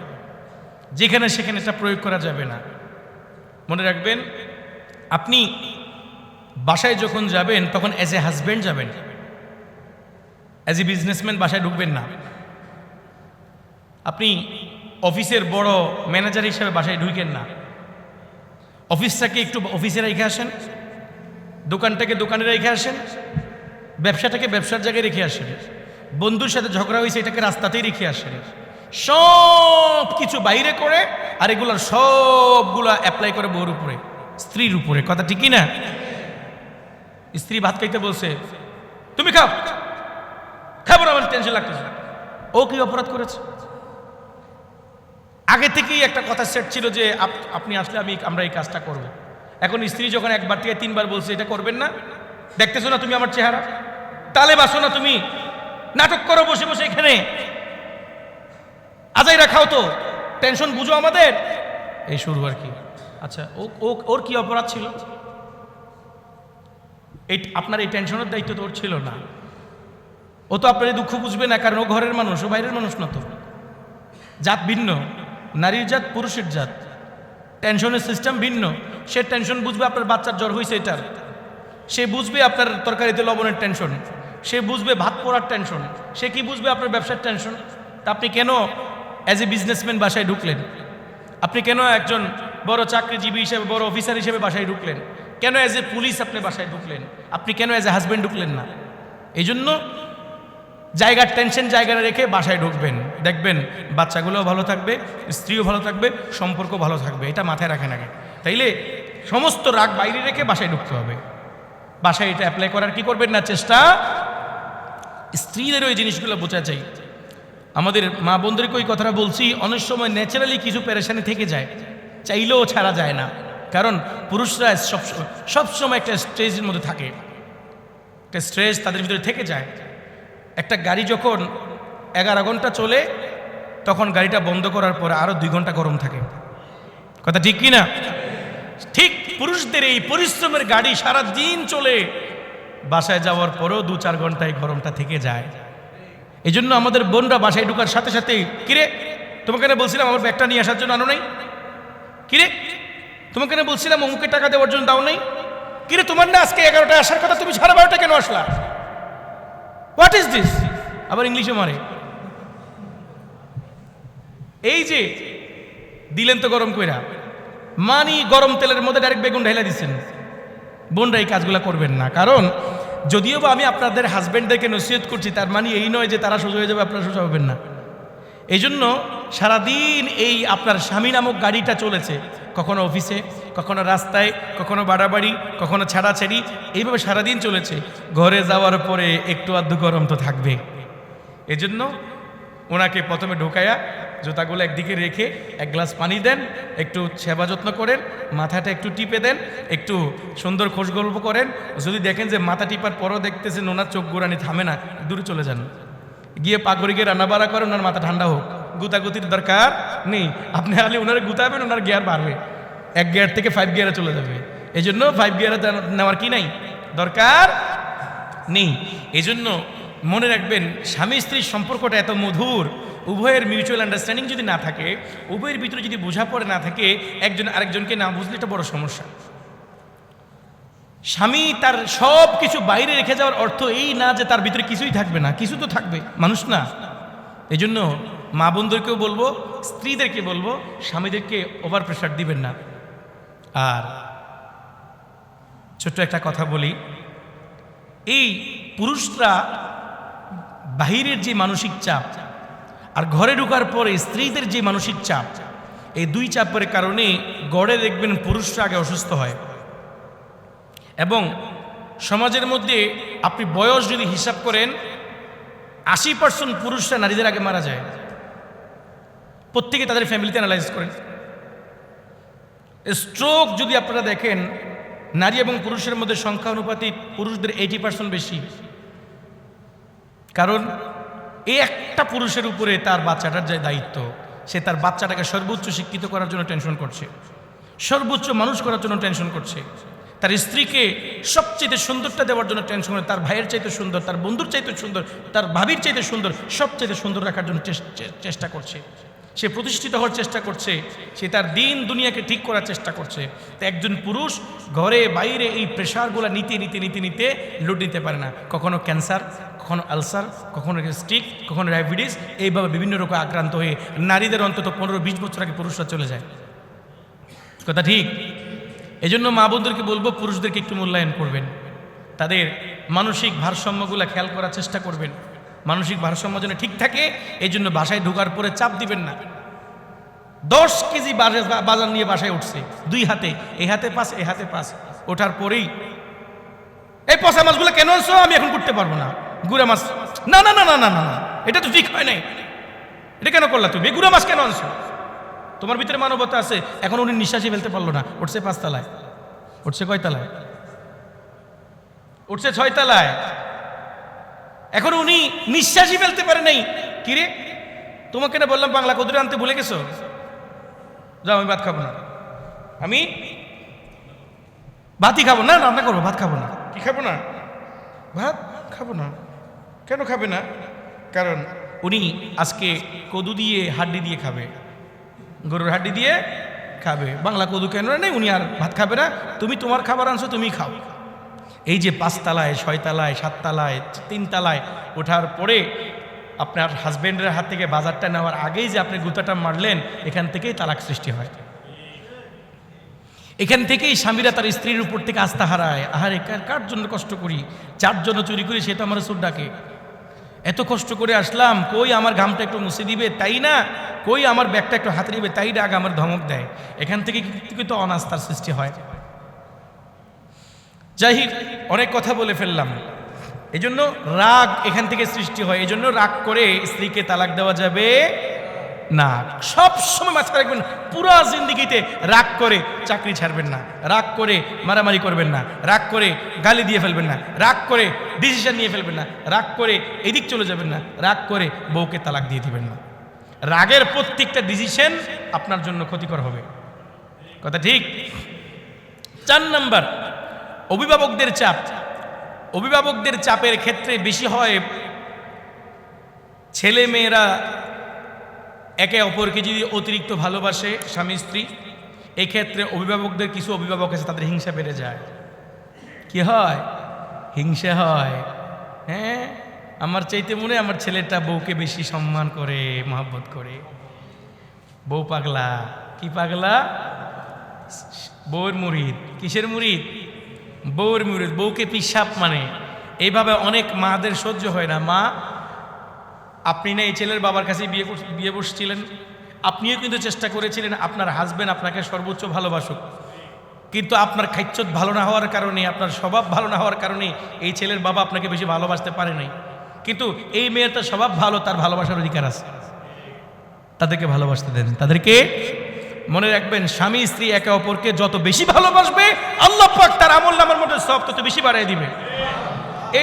A: যেখানে সেখানে এটা প্রয়োগ করা যাবে না। মনে রাখবেন, আপনি বাসায় যখন যাবেন তখন অ্যাজ এ হাজব্যান্ড যাবেন, অ্যাজ এ বিজনেসম্যান বাসায় ঢুকবেন না। আপনি অফিসের বড় ম্যানেজার হিসেবে বাসায় ঢুকেন না। অফিসটাকে একটু অফিসে রেখে আসেন, দোকানটাকে দোকানে রেখে আসেন, ব্যবসাটাকে ব্যবসার জায়গায় রেখে আসেন, বন্ধুর সাথে ঝগড়া হয়েছে এটাকে রাস্তাতেই রেখে আসেন। সব কিছু বাইরে করে আর এগুলার সবগুলা অ্যাপ্লাই করে বউর উপরে, স্ত্রীর উপরে। কথা ঠিক কি না? স্ত্রী ভাত খাইতে বলছে, তুমি খাও, খাবো না, আমার টেনশন লাগতেছে। ও কি অপরাধ করেছে? আগে থেকেই একটা কথা সেট ছিল যে আপনি আসলে আমরা এই কাজটা করব। এখন স্ত্রী যখন একবার থেকে তিনবার বলছে এটা করবেন না, দেখতেছো না তুমি আমার চেহারা, তালে বাসো না তুমি, নাটক করো বসে বসে এখানে, আজাইরা খাও তো, টেনশন বুঝো আমাদের, এই শুরু আর কি। আচ্ছা, ওর কি অপরাধ ছিল? এই আপনার এই টেনশনের দায়িত্ব তো ওর ছিল না। ও তো আপনার দুঃখ বুঝবে না, কারণ ও ঘরের মানুষ, ও বাইরের মানুষ না তো। জাত ভিন্ন, নারীর জাত পুরুষের জাত, টেনশনের সিস্টেম ভিন্ন। সে টেনশন বুঝবে আপনার বাচ্চার জ্বর হয়েছে এটার, সে বুঝবে আপনার তরকারিতে লবণের টেনশন, সে বুঝবে ভাত পোড়ার টেনশন, সে কি বুঝবে আপনার ব্যবসার টেনশন। তা আপনি কেন অ্যাজ এ বিজনেসম্যান বাসায় ঢুকলেন? আপনি কেন একজন বড় চাকরিজীবী হিসেবে, বড় অফিসার হিসেবে বাসায় ঢুকলেন? কেন অ্যাজ এ পুলিশ আপনি বাসায় ঢুকলেন? আপনি কেন অ্যাজ এ হাজব্যান্ড ঢুকলেন না? এই জন্য জায়গার টেনশন জায়গায় রেখে বাসায় ঢুকবেন, দেখবেন বাচ্চাগুলোও ভালো থাকবে, স্ত্রীও ভালো থাকবে, সম্পর্ক ভালো থাকবে। এটা মাথায় রাখেন আগে। তাইলে সমস্ত রাগ বাইরে রেখে বাসায় ঢুকতে হবে। বাসায় এটা অ্যাপ্লাই করার কি করবেন না চেষ্টা। স্ত্রীদেরও এই জিনিসগুলো বোঝা চাই। আমাদের মা বোনদেরকে ওই কথাটা বলছি, অনেক সময় ন্যাচারালি কিছু পেরেশানি থেকে যায়, চাইলেও ছাড়া যায় না। কারণ পুরুষরা সবসময় একটা স্ট্রেসের মধ্যে থাকে, একটা স্ট্রেস তাদের ভিতরে থেকে যায়। একটা গাড়ি যখন 11 ঘন্টা চলে, তখন গাড়িটা বন্ধ করার পরে আরো 2 ঘন্টা গরম থাকে। কথা ঠিক কি না? ঠিক পুরুষদের এই পরিশ্রমের গাড়ি সারা দিন চলে, বাসায় যাওয়ার পরেও 2-4 ঘন্টায় গরমটা থেকে যায়। এই জন্য আমাদের বোনরা বাসায় ঢোকার সাথে সাথেই, কিরে তোমাকে না বলছিলাম আমার ব্যাগটা নিয়ে আসার জন্য আনো নাই? কিরে তোমাকে না বলছিলাম অমুকের টাকা দেওয়ার জন্য দাও নাই? কিরে তোমার না আজকে 11টায় আসার কথা, তুমি 12:30 কেন আসলা? What is this? আবার ইংলিশে মারে। এই যে দিলেন তো গরম কইরা, মানি গরম তেলের মধ্যে ডাইরেক্ট বেগুন ঢেলে দিচ্ছেন। বোনরা এই কাজগুলো করবেন না। কারণ যদিও বা আমি আপনাদের হাজব্যান্ডদেরকে নসিহত করছি, তার মানে এই নয় যে তারা সোজা হয়ে যাবে, আপনারা সোজা হবেন না। এই জন্য সারাদিন এই আপনার স্বামী নামক গাড়িটা চলেছে, কখনো অফিসে, কখনো রাস্তায়, কখনো বাড়াবাড়ি, কখনো ছাড়াছাড়ি, এইভাবে সারাদিন চলেছে। ঘরে যাওয়ার পরে একটু আধটু গরম তো থাকবে। এজন্য ওনাকে প্রথমে ঢোকায়া জুতাগুলো একদিকে রেখে এক গ্লাস পানি দেন, একটু সেবা যত্ন করেন, মাথাটা একটু টিপে দেন, একটু সুন্দর খোশ গল্প করেন। যদি দেখেন যে মাথা টিপার পরও দেখতেছেন ওনার চোখ গোড়ানি থামে না, দূরে চলে যান, গিয়ে পাগড়িকে রান্নাবাড়া করেন, ওনার মাথা ঠান্ডা হোক। গুতাগুতির দরকার নেই। আপনি খালি ওনার গুতাবেন, ওনার গিয়ার বাড়বে, 1 গিয়ার থেকে 5 গিয়ারে চলে যাবে। এই জন্য 5 গিয়ারে নেওয়ার কি নাই, দরকার নেই। এই জন্য মনে রাখবেন, স্বামী স্ত্রীর সম্পর্কটা এত মধুর, উভয়ের মিউচুয়াল আন্ডারস্ট্যান্ডিং যদি না থাকে, উভয়ের ভিতরে যদি বোঝাপড়া না থাকে, একজন আরেকজনকে না বুঝলে এটা বড় সমস্যা। স্বামী তার সব কিছু বাইরে রেখে যাওয়ার অর্থ এই না যে তার ভিতরে কিছুই থাকবে না, কিছু তো থাকবে, মানুষ না। এই জন্য মা বোনদেরকেও বলবো, স্ত্রীদেরকে বলবো, স্বামীদেরকে ওভার প্রেশার দিবেন না। আর ছোট্ট একটা কথা বলি, এই পুরুষরা বাহিরের যে মানসিক চাপ আর ঘরে ঢোকার পরে স্ত্রীদের যে মানসিক চাপ, এই 2 চাপের কারণে গড়ে দেখবেন পুরুষরা আগে অসুস্থ হয়। এবং সমাজের মধ্যে আপনি বয়স যদি হিসাব করেন, 80% পুরুষরা নারীদের আগে মারা যায়। প্রত্যেকে তাদের ফ্যামিলিতে অ্যানালাইজ করেন। স্ট্রোক যদি আপনারা দেখেন, নারী এবং পুরুষের মধ্যে সংখ্যা অনুপাতিক পুরুষদের 80% বেশি। কারণ এই একটা পুরুষের উপরে তার বাচ্চাটার যে দায়িত্ব, সে তার বাচ্চাটাকে সর্বোচ্চ শিক্ষিত করার জন্য টেনশন করছে, সর্বোচ্চ মানুষ করার জন্য টেনশন করছে, তার স্ত্রীকে সবচেয়ে সুন্দরটা দেওয়ার জন্য টেনশন করে, তার ভাইয়ের চাইতে সুন্দর, তার বন্ধুর চাইতে সুন্দর, তার ভাবির চাইতে সুন্দর, সবচেয়ে সুন্দর রাখার জন্য চেষ্টা করছে। সে প্রতিষ্ঠিত হওয়ার চেষ্টা করছে, সে তার দিন দুনিয়াকে ঠিক করার চেষ্টা করছে। তো একজন পুরুষ ঘরে বাইরে এই প্রেশারগুলো নিতে নিতে নিতে নিতে লোড নিতে পারে না। কখনো ক্যান্সার, কখনো আলসার, কখনো স্ট্রিক, কখনো ডায়াবেটিস, এইভাবে বিভিন্ন রোগে আক্রান্ত হয়ে নারীদের অন্তত 15-20 বছর আগে পুরুষরা চলে যায়। কথা ঠিক? এই জন্য মা বোনদেরকে বলবো, পুরুষদেরকে একটু মূল্যায়ন করবেন, তাদের মানসিক ভারসাম্যগুলো খেয়াল করার চেষ্টা করবেন। মানসিক ভারসাম্য যেন ঠিক থাকে, এই জন্য বাসায় ঢোকার পরে চাপ দিবেন না। 10 কেজি বাজার নিয়ে বাসায় উঠছে, 2 হাতে, এই হাতে 5, এই হাতে 5, ওঠার পরেই এই পচা মাছগুলো কেন আনছো, আমি এখন করতে পারবো না, গুড়া মাছ, না না না না না না, এটা তো ঠিক হয় নাই, এটা কেন করলা তুমি, গুড়া মাছ কেন আনছো? তোমার ভিতরে মানবতা আছে। এখন উনি নিঃশ্বাসই ফেলতে পারলো না, উঠছে 5 তলায়, উঠছে কয় তলায়, উঠছে 6 তলায়। এখন উনি নিঃশ্বাসই ফেলতে পারে নাই। কিরে, তোমাকে না বললাম বাংলা কদুরে আনতে ভুলে গেছো, যাও আমি ভাত খাবো না, আমি ভাতই খাবো না, রান্না করবো, ভাত খাবো না। কি খাবো না? ভাত খাবো না। কেন খাবে না? কারণ উনি আজকে কদু দিয়ে হাড্ডি দিয়ে খাবে, গরুর হাড্ডি দিয়ে খাবে। বাংলা কদু কেন নেই, উনি আর ভাত খাবে না। তুমি তোমার খাবার আনছো, তুমি খাও। এই যে 5 তলায়, 6 তলায়, 7 তলায়, 3 তলায় ওঠার পরে আপনার হাজব্যান্ডের হাত থেকে বাজারটা নেওয়ার আগেই যে আপনি গুতাটা মারলেন, এখান থেকেই তালাক সৃষ্টি হয়। এখান থেকেই স্বামীরা তার স্ত্রীর উপর থেকে আস্থা হারায়। আহারে, কার জন্য কষ্ট করি, যার জন্য চুরি করি সে তো আমার সুর ডাকে। এত কষ্ট করে আসলাম, কই আমার ঘামটা একটু মুছে দিবে তাই না, কই আমার ব্যাগটা একটু হাতে দিবে তাই না, আগে আমার ধমক দেয়। এখান থেকে কিন্তু অনাস্থার সৃষ্টি হয়। যাই হোক, অনেক কথা বলে ফেললাম। এই জন্য রাগ এখান থেকে সৃষ্টি হয়। এই জন্য রাগ করে স্ত্রীকে তালাক দেওয়া যাবে না। সব সময় মাথায় রাখবেন, পুরো জিন্দেগিতে রাগ করে চাকরি ছাড়বেন না, রাগ করে মারামারি করবেন না, রাগ করে গালি দিয়ে ফেলবেন না, রাগ করে ডিসিশন নিয়ে ফেলবেন না, রাগ করে এদিক চলে যাবেন না, রাগ করে বউকে তালাক দিয়ে দিবেন না। রাগের প্রত্যেকটা ডিসিশন আপনার জন্য ক্ষতিকর হবে। কথা ঠিক? 4 নাম্বার, অভিভাবকদের চাপ। অভিভাবকদের চাপের ক্ষেত্রে বেশি হয় ছেলে মেয়েরা একে অপরকে যদি অতিরিক্ত ভালোবাসে, স্বামী স্ত্রী, এই ক্ষেত্রে অভিভাবকদের, কিছু অভিভাবক আছে তাদের হিংসা বেড়ে যায়। কি হয়? হিংসা হয়। হ্যাঁ, আমার চাইতে মনে হয় আমার ছেলেটা বউকে বেশি সম্মান করে, মহব্বত করে। বউ পাগলা। কি পাগলা? বউয়ের মুরিদ। কিসের মুরিদ? বউয়ের মুরিদ। বউকে পিসাব মানে। এইভাবে অনেক মাদের সহ্য হয় না। মা, আপনি না এই ছেলের বাবার কাছে বিয়ে বসছিলেন, আপনিও কিন্তু চেষ্টা করেছিলেন আপনার হাজবেন্ড আপনাকে সর্বোচ্চ ভালোবাসুক, কিন্তু আপনার খাইচ্ছত ভালো না হওয়ার কারণে, আপনার স্বভাব ভালো না হওয়ার কারণে এই ছেলের বাবা আপনাকে বেশি ভালোবাসতে পারে নাই। কিন্তু এই মেয়ের তার স্বভাব ভালো, তার ভালোবাসার অধিকার আছে। তাদেরকে ভালোবাসতে দেন। তাদেরকে মনে রাখবেন, স্বামী স্ত্রী একে অপরকে যত বেশি ভালোবাসবে আল্লাহ পাক তার আমলনামার মধ্যে সব তত বেশি বাড়ায় দিবে।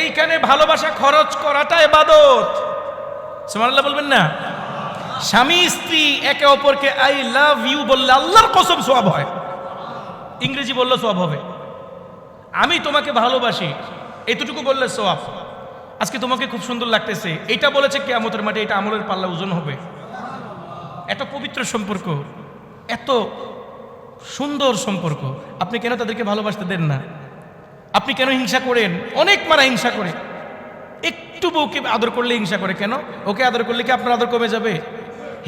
A: এইখানে ভালোবাসা খরচ করাটা ইবাদত। সুবহানাল্লাহ বলবেন না? স্বামী স্ত্রী একে অপরকে আই লাভ ইউ বললে আল্লাহর কসম সওয়াব হয়, ইংরেজি বললে সওয়াব হবে। আমি তোমাকে ভালোবাসি এতটুকু বললে সওয়াব। আজকে তোমাকে খুব সুন্দর লাগতেছে, এটা বলেছে কিয়ামতের মাঠে, এটা আমলের পাল্লা ওজন হবে। এত পবিত্র সম্পর্ক, এত সুন্দর সম্পর্ক, আপনি কেন তাদেরকে ভালোবাসতে দেন না? আপনি কেন হিংসা করেন? অনেক মারা হিংসা করে, একটু বউকে আদর করলে হিংসা করে। কেন? ওকে আদর করলে কি আপনার আদর কমে যাবে?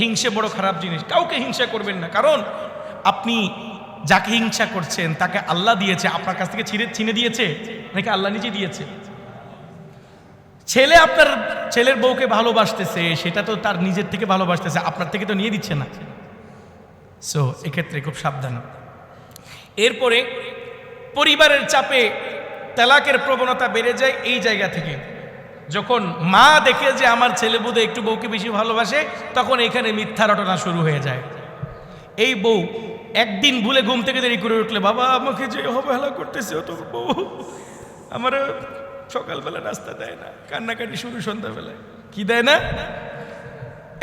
A: হিংসে বড় খারাপ জিনিস, কাউকে হিংসা করবেন না। কারণ আপনি যাকে হিংসা করছেন তাকে আল্লাহ দিয়েছে, আপনার কাছ থেকে ছিনে দিয়েছে নাকি আল্লাহ নিজে দিয়েছে? ছেলে আপনার ছেলের বউকে ভালোবাসতেছে, সেটা তো তার নিজের থেকে ভালোবাসতেছে, আপনার থেকে তো নিয়ে দিচ্ছে না। সো এক্ষেত্রে খুব সাবধান। এরপরে পরিবারের চাপে তালাকের প্রবণতা বেড়ে যায় এই জায়গা থেকে। যখন মা দেখে যে আমার ছেলে বোধ একটু বউকে বেশি ভালোবাসে, তখন এখানে মিথ্যা রটনা শুরু হয়ে যায়। এই বউ একদিন ভুলে ঘুম থেকে দেরি করে উঠলে, বাবা আমাকে যে অবহেলা করতেছে ও তো বউ আমার সকালবেলা নাস্তা দেয় না, কান্নাকাটি শুরু সন্ধ্যাবেলায়। কি দেয় না?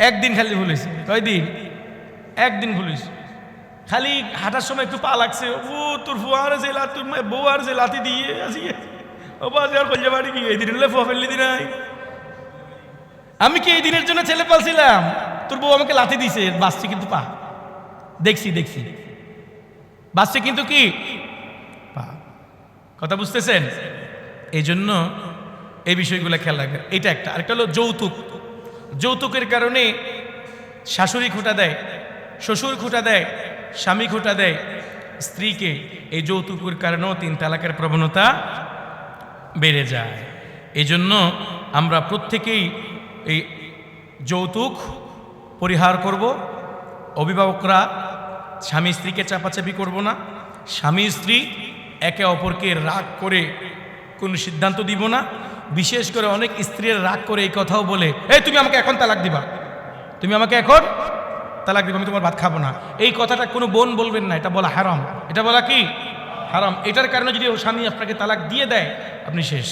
A: একদিন খালি ভুলেছে। কয়দিন? একদিন ভুলিস। খালি হাঁটার সময় একটু পা লাগছে, ও তোর ফুয়ার যে তোর বউ আর যে লাথি দিয়ে আসি ও বাজে আর কলজা বাড়ি গিয়ে এই দিন ফুয়া ফেললি দি নাই। আমি কি এই দিনের জন্য ছেলে পালছিলাম? তোর বউ আমাকে লাথি দিছে, বাঁচছে কিন্তু পা, দেখছি বাঁচছে কিন্তু কি পা। কথা বুঝতেছেন? এই জন্য এই বিষয়গুলো খেয়াল রাখবেন। এটা একটা। আরেকটা হলো যৌতুক। যৌতুকের কারণে শাশুড়ি খোঁটা দেয়, শ্বশুর খোঁটা দেয়, স্বামী খোঁটা দেয় স্ত্রীকে। এই যৌতুকের কারণেও 3 তালাকের প্রবণতা বেড়ে যায়। এই জন্য আমরা প্রত্যেকেই এই যৌতুক পরিহার করব। অভিভাবকরা স্বামী স্ত্রীকে চাপাচাপি করব না। স্বামী স্ত্রী একে অপরকে রাগ করে কোনো সিদ্ধান্ত দিব না। বিশেষ করে অনেক স্ত্রীর রাগ করে এই কথাও বলে, এই তুমি আমাকে এখন তালাক দিবা, তুমি আমাকে এখন তালাক দিবা, আমি তোমার ভাত খাবো না। এই কথাটা কোনো বোন বলবেন না, এটা বলা হারাম। এটা বলা কি হারাম। এটার কারণে যদি ও স্বামী আপনাকে তালাক দিয়ে দেয়, আপনি শেষ।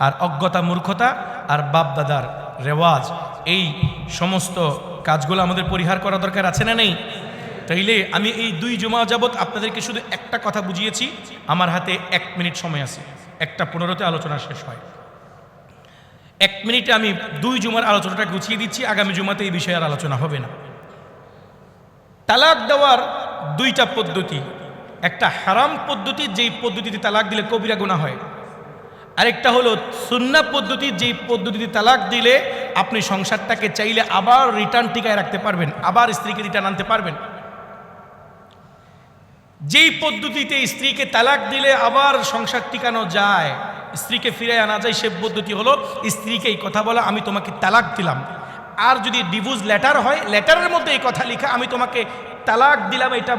A: আর অজ্ঞতা, মূর্খতা আর বাপ দাদার রেওয়াজ, এই সমস্ত কাজগুলো আমাদের পরিহার করা দরকার আছে না নেই? তাইলে আমি এই 2 জুমা যাবত আপনাদেরকে শুধু একটা কথা বুঝিয়েছি। আমার হাতে 1 মিনিট সময় আছে, 1:15 আলোচনা শেষ হয়। 1 মিনিটে আমি 2 জুমার আলোচনাটা গুছিয়ে দিচ্ছি। আগামী জুমাতে এই বিষয়ে আর আলোচনা হবে না। তালাক দেওয়ার 2টা পদ্ধতি। একটা হারাম পদ্ধতি, যেই পদ্ধতিতে তালাক দিলে কবিরা গুনাহ হয়। আরেকটা হলো সুন্নাহ পদ্ধতি, যেই পদ্ধতিতে তালাক দিলে আপনি সংসারটাকে চাইলে আবার রিটার্ন টিকায় রাখতে পারবেন, আবার স্ত্রীকে রিটার্ন আনতে পারবেন। যেই পদ্ধতিতে স্ত্রীকে তালাক দিলে আবার সংসার টিকানো যায়, স্ত্রীকে ফিরে আনা যায়, সে পদ্ধতি হলো স্ত্রীকে এই কথা বলা, আমি তোমাকে তালাক দিলাম। আর যদি ডিভোর্স লেটার হয়, লেটারের মধ্যে এই কথা লেখা, আমি তোমাকে তালাক দিলাম, এটা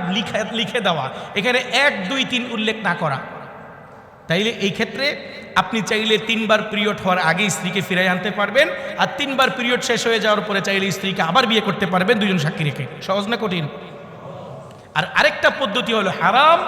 A: লিখে দেওয়া, এখানে 1, 2, 3 উল্লেখ না করা। তাইলে এই ক্ষেত্রে আপনি চাইলে 3 বার পিরিয়ড হওয়ার আগে স্ত্রীকে ফিরে আনতে পারবেন, আর 3 বার পিরিয়ড শেষ হয়ে যাওয়ার পরে চাইলে স্ত্রীকে আবার বিয়ে করতে পারবেন, 2 জন সাক্ষী রেখে। সহজ না কঠিন? আর আরেকটা পদ্ধতি হলো হারাম,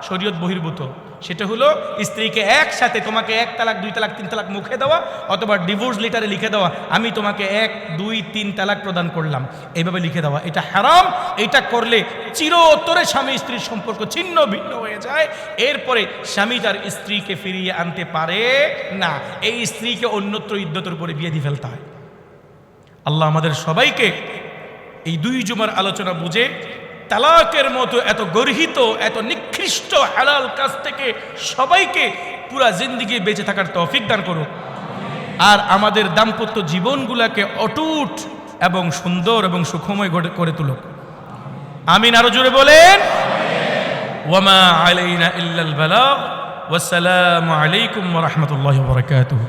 A: শরীয়ত বহির্ভূত। সেটা হলো স্ত্রীকে একসাথে তোমাকে 1 তালাক, 2 তালাক, 3 তালাক মুখে দেওয়া, অথবা ডিভোর্স লেটারে লিখে দেওয়া, আমি তোমাকে 1, 2, 3 তালাক প্রদান করলাম, এইভাবে লিখে দেওয়া। এটা হারাম। এটা করলে চিরতরে স্বামী স্ত্রীর সম্পর্ক ছিন্ন ভিন্ন হয়ে যায়। এরপরে স্বামী তার স্ত্রীকে ফিরিয়ে আনতে পারে না। এই স্ত্রীকে অন্যত্র ইদ্যতের উপরে বিয়ে দিয়ে ফেলতে হয়। আল্লাহ আমাদের সবাইকে এই 2 জুমার আলোচনা বুঝে তালাকের মতো এত গর্হিত, এত নিকৃষ্ট হালাল কাজ থেকে সবাইকে পুরা জিন্দেগি বেঁচে থাকার তৌফিক দান করুক। আর আমাদের দাম্পত্য জীবনগুলোকে অটুট এবং সুন্দর এবং সুখময় করে তুলুক। আমিন। আরো জোরে বলেন, ওয়ামা আলাইনা ইল্লাল বালাগ। ওয়াসসালামু আলাইকুম ওয়া রাহমাতুল্লাহি ওয়া বারাকাতুহু।